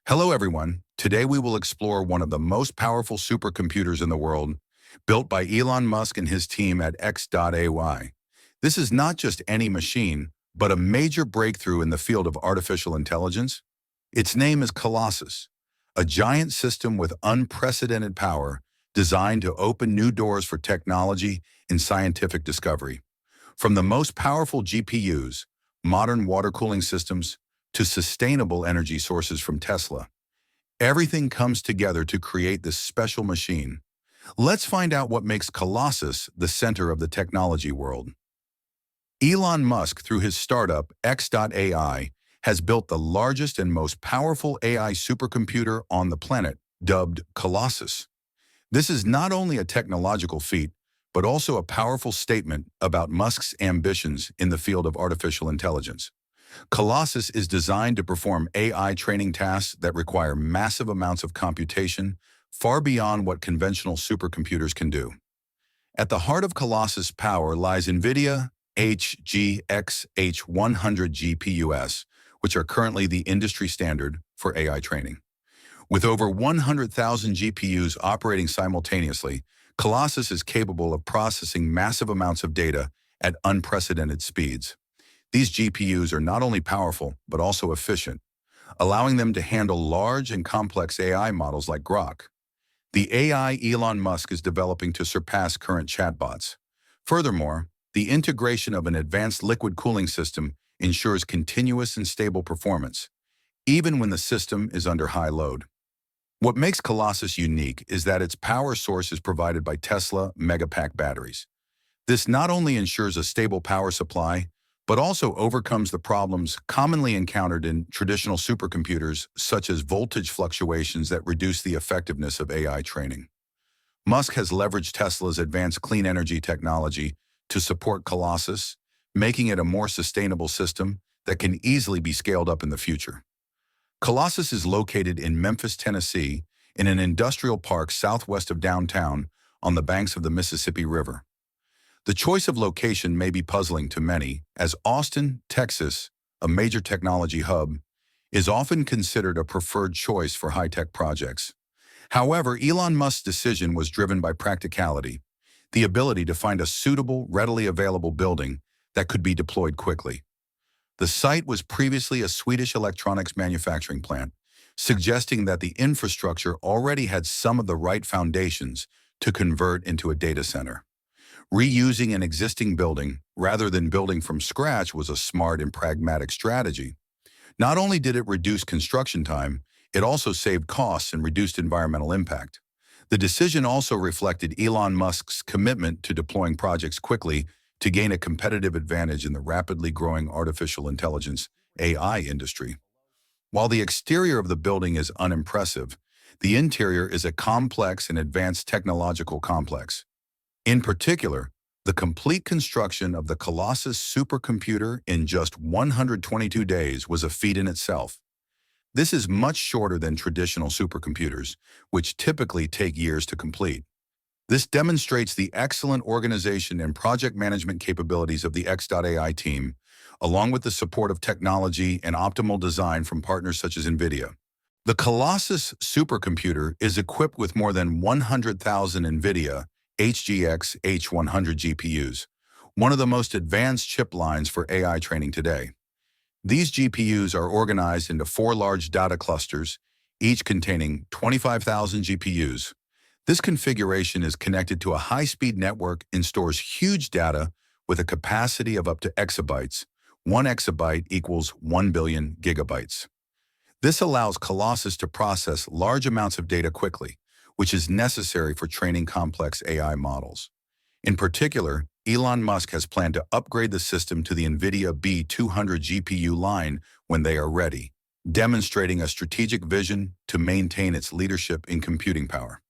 Hello, everyone. Today we will explore one of the most powerful supercomputers in the world, built by Elon Musk and his team at X.AI. This is not just any machine, but a major breakthrough in the field of artificial intelligence. Its name is Colossus, a giant system with unprecedented power designed to open new doors for technology and scientific discovery. From the most powerful GPUs, modern water cooling systems, to sustainable energy sources from Tesla, everything comes together to create this special machine. Let's find out what makes Colossus the center of the technology world. Elon Musk, through his startup X.AI, has built the largest and most powerful AI supercomputer on the planet, dubbed Colossus. This is not only a technological feat, but also a powerful statement about Musk's ambitions in the field of artificial intelligence. Colossus is designed to perform AI training tasks that require massive amounts of computation, far beyond what conventional supercomputers can do. At the heart of Colossus' power lies NVIDIA HGX-H100 GPUs, which are currently the industry standard for AI training. With over 100,000 GPUs operating simultaneously, Colossus is capable of processing massive amounts of data at unprecedented speeds. These GPUs are not only powerful, but also efficient, allowing them to handle large and complex AI models like Grock, the AI Elon Musk is developing to surpass current chatbots. Furthermore, the integration of an advanced liquid cooling system ensures continuous and stable performance, even when the system is under high load. What makes Colossus unique is that its power source is provided by Tesla Megapack batteries. This not only ensures a stable power supply, but also overcomes the problems commonly encountered in traditional supercomputers, such as voltage fluctuations that reduce the effectiveness of AI training. Musk has leveraged Tesla's advanced clean energy technology to support Colossus, making it a more sustainable system that can easily be scaled up in the future. Colossus is located in Memphis, Tennessee, in an industrial park southwest of downtown on the banks of the Mississippi River. The choice of location may be puzzling to many, as Austin, Texas, a major technology hub, is often considered a preferred choice for high-tech projects. However, Elon Musk's decision was driven by practicality, the ability to find a suitable, readily available building that could be deployed quickly. The site was previously a Swedish electronics manufacturing plant, suggesting that the infrastructure already had some of the right foundations to convert into a data center. Reusing an existing building rather than building from scratch was a smart and pragmatic strategy. Not only did it reduce construction time, it also saved costs and reduced environmental impact. The decision also reflected Elon Musk's commitment to deploying projects quickly to gain a competitive advantage in the rapidly growing artificial intelligence (AI) industry. While the exterior of the building is unimpressive, the interior is a complex and advanced technological complex. In particular, the complete construction of the Colossus supercomputer in just 122 days was a feat in itself. This is much shorter than traditional supercomputers, which typically take years to complete. This demonstrates the excellent organization and project management capabilities of the X.AI team, along with the support of technology and optimal design from partners such as NVIDIA. The Colossus supercomputer is equipped with more than 100,000 NVIDIA HGX-H100 GPUs, one of the most advanced chip lines for AI training today. These GPUs are organized into 4 large data clusters, each containing 25,000 GPUs. This configuration is connected to a high-speed network and stores huge data with a capacity of up to exabytes. 1 exabyte equals 1 billion gigabytes. This allows Colossus to process large amounts of data quickly, which is necessary for training complex AI models. In particular, Elon Musk has planned to upgrade the system to the NVIDIA B200 GPU line when they are ready, demonstrating a strategic vision to maintain its leadership in computing power.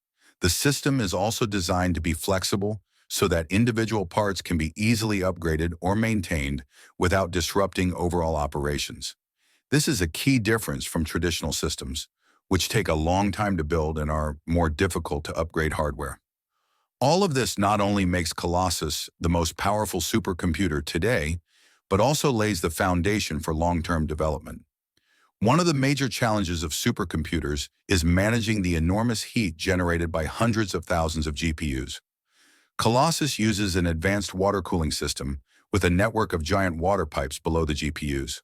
The system is also designed to be flexible so that individual parts can be easily upgraded or maintained without disrupting overall operations. This is a key difference from traditional systems, which take a long time to build and are more difficult to upgrade hardware. All of this not only makes Colossus the most powerful supercomputer today, but also lays the foundation for long-term development. One of the major challenges of supercomputers is managing the enormous heat generated by hundreds of thousands of GPUs. Colossus uses an advanced water cooling system with a network of giant water pipes below the GPUs.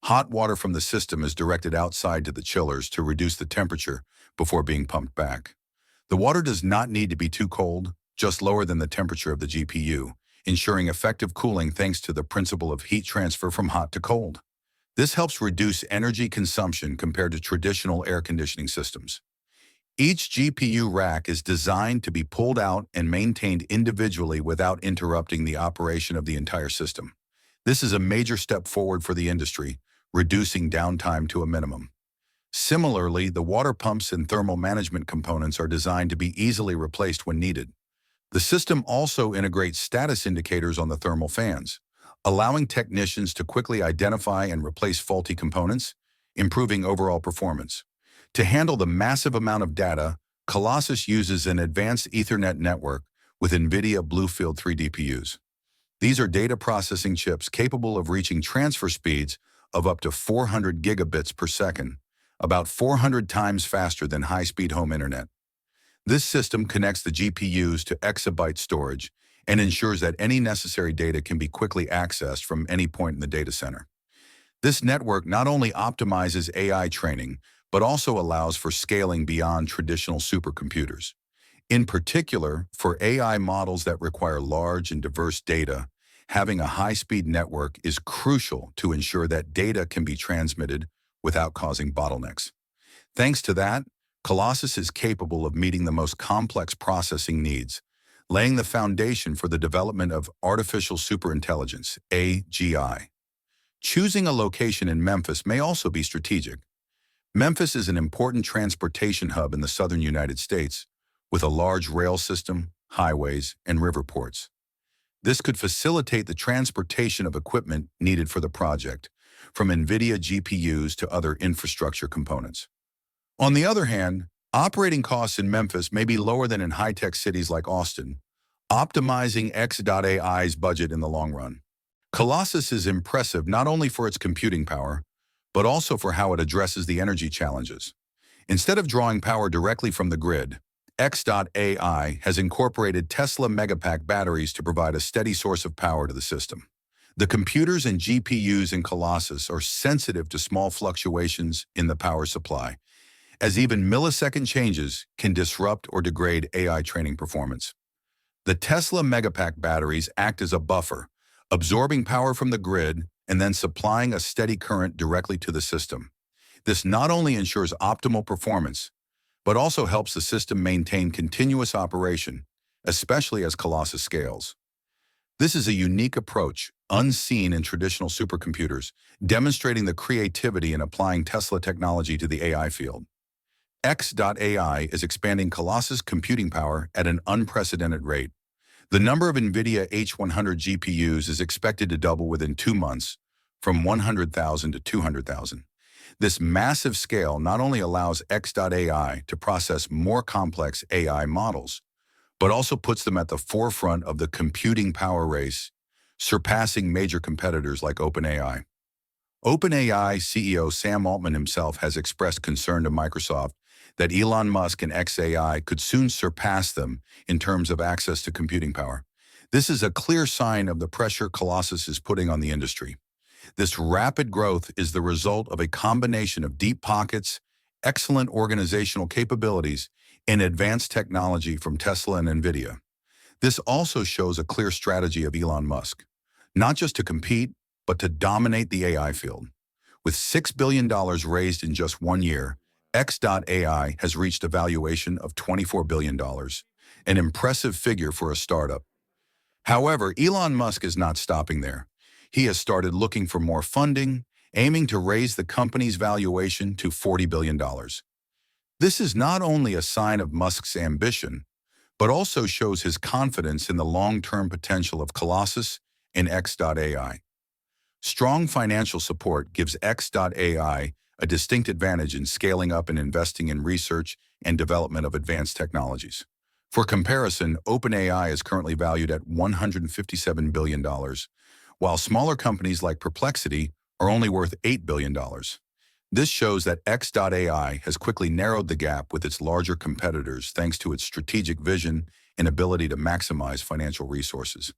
Hot water from the system is directed outside to the chillers to reduce the temperature before being pumped back. The water does not need to be too cold, just lower than the temperature of the GPU, ensuring effective cooling thanks to the principle of heat transfer from hot to cold. This helps reduce energy consumption compared to traditional air conditioning systems. Each GPU rack is designed to be pulled out and maintained individually without interrupting the operation of the entire system. This is a major step forward for the industry, reducing downtime to a minimum. Similarly, the water pumps and thermal management components are designed to be easily replaced when needed. The system also integrates status indicators on the thermal fans, allowing technicians to quickly identify and replace faulty components, improving overall performance. To handle the massive amount of data, Colossus uses an advanced Ethernet network with NVIDIA BlueField-3 DPUs. These are data processing chips capable of reaching transfer speeds of up to 400 gigabits per second, about 400 times faster than high-speed home internet. This system connects the GPUs to exabyte storage and ensures that any necessary data can be quickly accessed from any point in the data center. This network not only optimizes AI training, but also allows for scaling beyond traditional supercomputers. In particular, for AI models that require large and diverse data, having a high-speed network is crucial to ensure that data can be transmitted without causing bottlenecks. Thanks to that, Colossus is capable of meeting the most complex processing needs, laying the foundation for the development of artificial superintelligence, AGI. Choosing a location in Memphis may also be strategic. Memphis is an important transportation hub in the southern United States, with a large rail system, highways, and river ports. This could facilitate the transportation of equipment needed for the project, from NVIDIA GPUs to other infrastructure components. On the other hand, operating costs in Memphis may be lower than in high-tech cities like Austin, optimizing X.AI's budget in the long run. Colossus is impressive not only for its computing power, but also for how it addresses the energy challenges. Instead of drawing power directly from the grid, X.AI has incorporated Tesla Megapack batteries to provide a steady source of power to the system. The computers and GPUs in Colossus are sensitive to small fluctuations in the power supply, as even millisecond changes can disrupt or degrade AI training performance. The Tesla Megapack batteries act as a buffer, absorbing power from the grid and then supplying a steady current directly to the system. This not only ensures optimal performance, but also helps the system maintain continuous operation, especially as Colossus scales. This is a unique approach, unseen in traditional supercomputers, demonstrating the creativity in applying Tesla technology to the AI field. X.AI is expanding Colossus computing power at an unprecedented rate. The number of NVIDIA H100 GPUs is expected to double within 2 months, from 100,000 to 200,000. This massive scale not only allows X.AI to process more complex AI models, but also puts them at the forefront of the computing power race, surpassing major competitors like OpenAI. OpenAI CEO Sam Altman himself has expressed concern to Microsoft that Elon Musk and xAI could soon surpass them in terms of access to computing power. This is a clear sign of the pressure Colossus is putting on the industry. This rapid growth is the result of a combination of deep pockets, excellent organizational capabilities, and advanced technology from Tesla and NVIDIA. This also shows a clear strategy of Elon Musk, not just to compete, but to dominate the AI field. With $6 billion raised in just 1 year, X.AI has reached a valuation of $24 billion, an impressive figure for a startup. However, Elon Musk is not stopping there. He has started looking for more funding, aiming to raise the company's valuation to $40 billion. This is not only a sign of Musk's ambition, but also shows his confidence in the long-term potential of Colossus and X.AI. Strong financial support gives X.AI a distinct advantage in scaling up and investing in research and development of advanced technologies. For comparison, OpenAI is currently valued at $157 billion, while smaller companies like Perplexity are only worth $8 billion. This shows that X.AI has quickly narrowed the gap with its larger competitors thanks to its strategic vision and ability to maximize financial resources.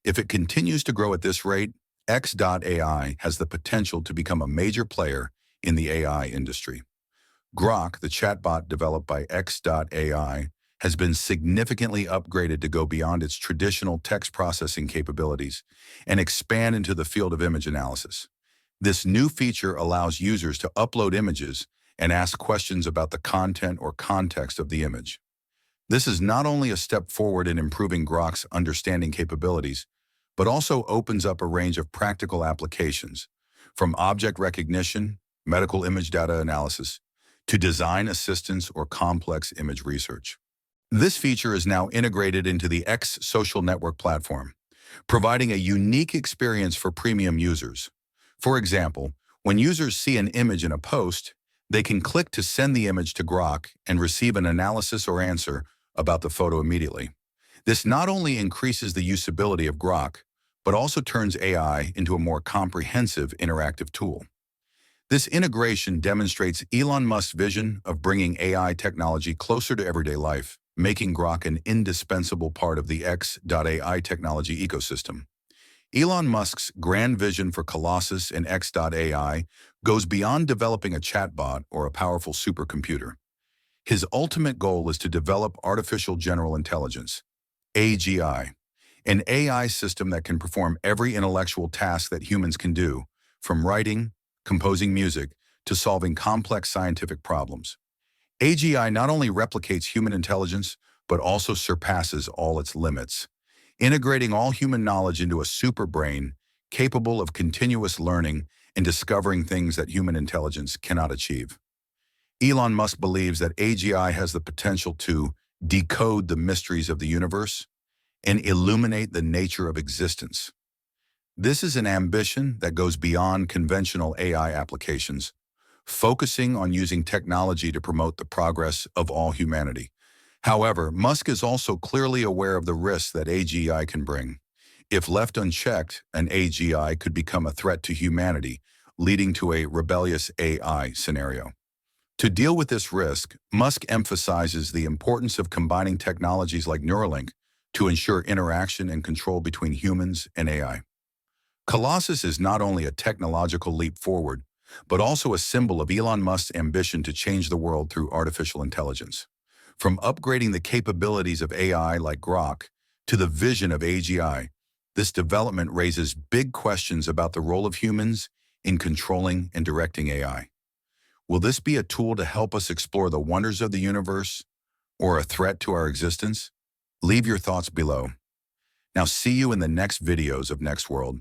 If it continues to grow at this rate, X.AI has the potential to become a major player in the AI industry. Grock, the chatbot developed by X.AI, has been significantly upgraded to go beyond its traditional text processing capabilities and expand into the field of image analysis. This new feature allows users to upload images and ask questions about the content or context of the image. This is not only a step forward in improving Grock's understanding capabilities, but also opens up a range of practical applications, from object recognition, medical image data analysis, to design assistance or complex image research. This feature is now integrated into the X social network platform, providing a unique experience for premium users. For example, when users see an image in a post, they can click to send the image to Grock and receive an analysis or answer about the photo immediately. This not only increases the usability of Grock, but also turns AI into a more comprehensive interactive tool. This integration demonstrates Elon Musk's vision of bringing AI technology closer to everyday life, making Grock an indispensable part of the X.AI technology ecosystem. Elon Musk's grand vision for Colossus and X.AI goes beyond developing a chatbot or a powerful supercomputer. His ultimate goal is to develop artificial general intelligence, AGI, an AI system that can perform every intellectual task that humans can do, from writing, composing music, to solving complex scientific problems. AGI not only replicates human intelligence, but also surpasses all its limits, integrating all human knowledge into a superbrain capable of continuous learning and discovering things that human intelligence cannot achieve. Elon Musk believes that AGI has the potential to decode the mysteries of the universe and illuminate the nature of existence. This is an ambition that goes beyond conventional AI applications, focusing on using technology to promote the progress of all humanity. However, Musk is also clearly aware of the risks that AGI can bring. If left unchecked, an AGI could become a threat to humanity, leading to a rebellious AI scenario. To deal with this risk, Musk emphasizes the importance of combining technologies like Neuralink to ensure interaction and control between humans and AI. Colossus is not only a technological leap forward, but also a symbol of Elon Musk's ambition to change the world through artificial intelligence. From upgrading the capabilities of AI like Grock to the vision of AGI, this development raises big questions about the role of humans in controlling and directing AI. Will this be a tool to help us explore the wonders of the universe or a threat to our existence? Leave your thoughts below. Now see you in the next videos of Next World.